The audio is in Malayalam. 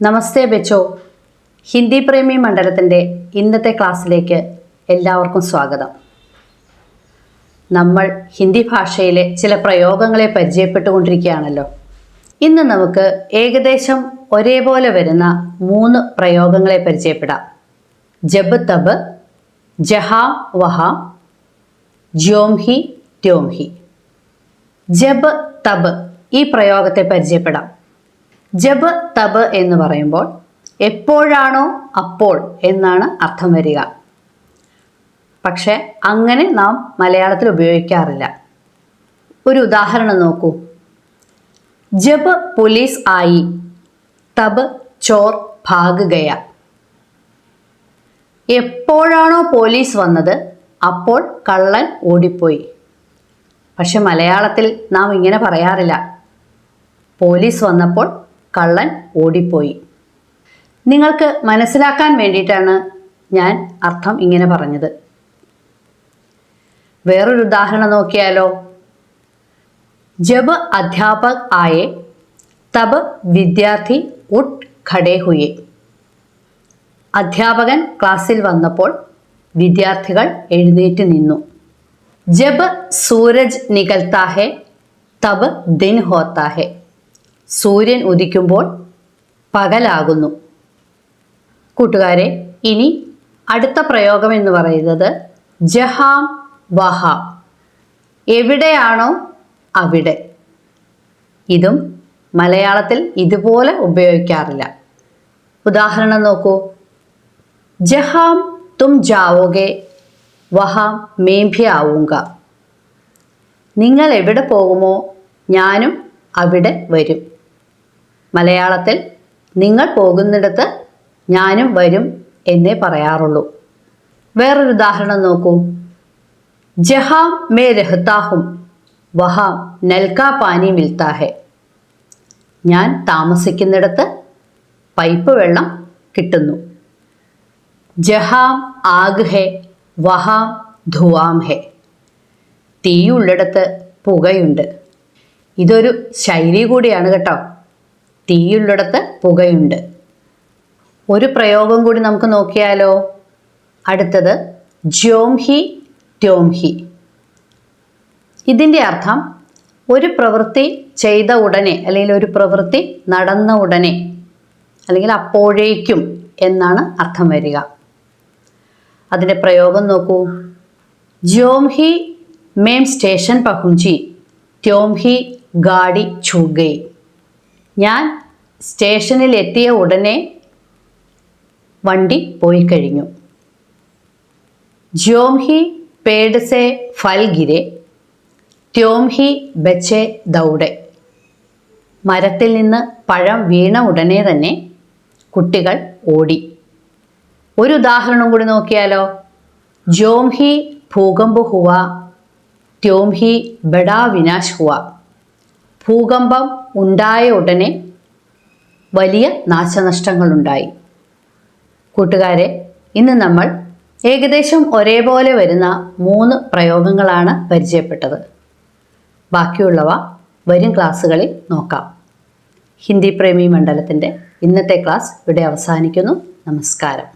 നമസ്തേ ബച്ചോ. ഹിന്ദി പ്രേമി മണ്ഡലത്തിൻ്റെ ഇന്നത്തെ ക്ലാസ്സിലേക്ക് എല്ലാവർക്കും സ്വാഗതം. നമ്മൾ ഹിന്ദി ഭാഷയിലെ ചില പ്രയോഗങ്ങളെ പരിചയപ്പെട്ടുകൊണ്ടിരിക്കുകയാണല്ലോ. ഇന്ന് നമുക്ക് ഏകദേശം ഒരേപോലെ വരുന്ന 3 പ്രയോഗങ്ങളെ പരിചയപ്പെടാം. ജബ് തബ്, ജഹാ വഹാ, ജ്യോം ഹി ത്യോം ഹി. ജബ് തബ് ഈ പ്രയോഗത്തെ പരിചയപ്പെടാം. ജബ് തബ് എന്ന് പറയുമ്പോൾ എപ്പോഴാണോ അപ്പോൾ എന്നാണ് അർത്ഥം വരിക. പക്ഷെ അങ്ങനെ നാം മലയാളത്തിൽ ഉപയോഗിക്കാറില്ല. ഒരു ഉദാഹരണം നോക്കൂ. ജബ് പോലീസ് ആയി തബ് ചോർ ഭാഗ് ഗയ. എപ്പോഴാണോ പോലീസ് വന്നത് അപ്പോൾ കള്ളൻ ഓടിപ്പോയി. പക്ഷെ മലയാളത്തിൽ നാം ഇങ്ങനെ പറയാറില്ല. പോലീസ് വന്നപ്പോൾ കള്ളൻ ഓടിപ്പോയി. നിങ്ങൾക്ക് മനസ്സിലാക്കാൻ വേണ്ടിയിട്ടാണ് ഞാൻ അർത്ഥം ഇങ്ങനെ പറഞ്ഞത്. വേറൊരു ഉദാഹരണം നോക്കിയാലോ. ജബ് അധ്യാപക് ആയേ തബ് വിദ്യാർത്ഥി ഉഠ് ഖഡേ ഹുയേ. അധ്യാപകൻ ക്ലാസ്സിൽ വന്നപ്പോൾ വിദ്യാർത്ഥികൾ എഴുന്നേറ്റ് നിന്നു. ജബ് സൂരജ് നികൽത്താ ഹേ തബ് ദിൻ ഹോത്താ ഹേ. സൂര്യൻ ഉദിക്കുമ്പോൾ പകലാകുന്നു. കൂട്ടുകാരെ, ഇനി അടുത്ത പ്രയോഗം എന്ന് പറയുന്നത് ജഹാം വഹാം. എവിടെയാണോ അവിടെ. ഇതും മലയാളത്തിൽ ഇതുപോലെ ഉപയോഗിക്കാറില്ല. ഉദാഹരണം നോക്കൂ. ജഹാം തും ജാവോഗെ വഹാം മേം ഭി ആവൂങ്ക. നിങ്ങൾ എവിടെ പോകുമോ ഞാനും അവിടെ വരും. മലയാളത്തിൽ നിങ്ങൾ പോകുന്നിടത്ത് ഞാനും വരും എന്നേ പറയാറുള്ളൂ. വേറൊരു ഉദാഹരണം നോക്കൂ. ജഹാം മേ രഹ്താ ഹും വഹാം നൽകാ പാനി മിൽത്താ ഹെ. ഞാൻ താമസിക്കുന്നിടത്ത് പൈപ്പ് വെള്ളം കിട്ടുന്നു. ജഹാം ആഗ് ഹെ വഹാം ധുവാം ഹെ. തീയുള്ളിടത്ത് പുകയുണ്ട്. ഇതൊരു ശൈലി കൂടിയാണ് കേട്ടോ. തീയുള്ളിടത്ത് പുകയുണ്ട്. ഒരു പ്രയോഗം കൂടി നമുക്ക് നോക്കിയാലോ. അടുത്തത് ജ്യോം ഹി ത്യോം ഹി. ഇതിൻ്റെ അർത്ഥം ഒരു പ്രവൃത്തി ചെയ്ത ഉടനെ അല്ലെങ്കിൽ ഒരു പ്രവൃത്തി നടന്ന ഉടനെ അല്ലെങ്കിൽ അപ്പോഴേക്കും എന്നാണ് അർത്ഥം വരിക. അതിൻ്റെ പ്രയോഗം നോക്കൂ. ജ്യോം ഹി മേം സ്റ്റേഷൻ പഹുഞ്ചി ത്യോം ഹി ഗാഡി ഛൂട്ട് ഗയി. ഞാൻ സ്റ്റേഷനിൽ എത്തിയ ഉടനെ വണ്ടി പോയി കഴിഞ്ഞു. ജ്യോം ഹി പേട് സെ ഫൽ ഗിരെ ത്യോം ഹി ബച്ചെ ദൗഡെ. മരത്തിൽ നിന്ന് പഴം വീണ ഉടനെ തന്നെ കുട്ടികൾ ഓടി. ഒരു ഉദാഹരണം കൂടി നോക്കിയാലോ. ജ്യോം ഹി ഭൂകമ്പ് ഹുവ ത്യോം ഹി ബഡാ വിനാശ് ഹുവ. ഭൂകമ്പം ഉണ്ടായ ഉടനെ വലിയ നാശനഷ്ടങ്ങളുണ്ടായി. കൂട്ടുകാരെ, ഇന്ന് നമ്മൾ ഏകദേശം ഒരേപോലെ വരുന്ന 3 പ്രയോഗങ്ങളാണ് പരിചയപ്പെട്ടത്. ബാക്കിയുള്ളവ വരും ക്ലാസ്സുകളിൽ നോക്കാം. ഹിന്ദി പ്രേമി മണ്ഡലത്തിൻ്റെ ഇന്നത്തെ ക്ലാസ് ഇവിടെ അവസാനിക്കുന്നു. നമസ്കാരം.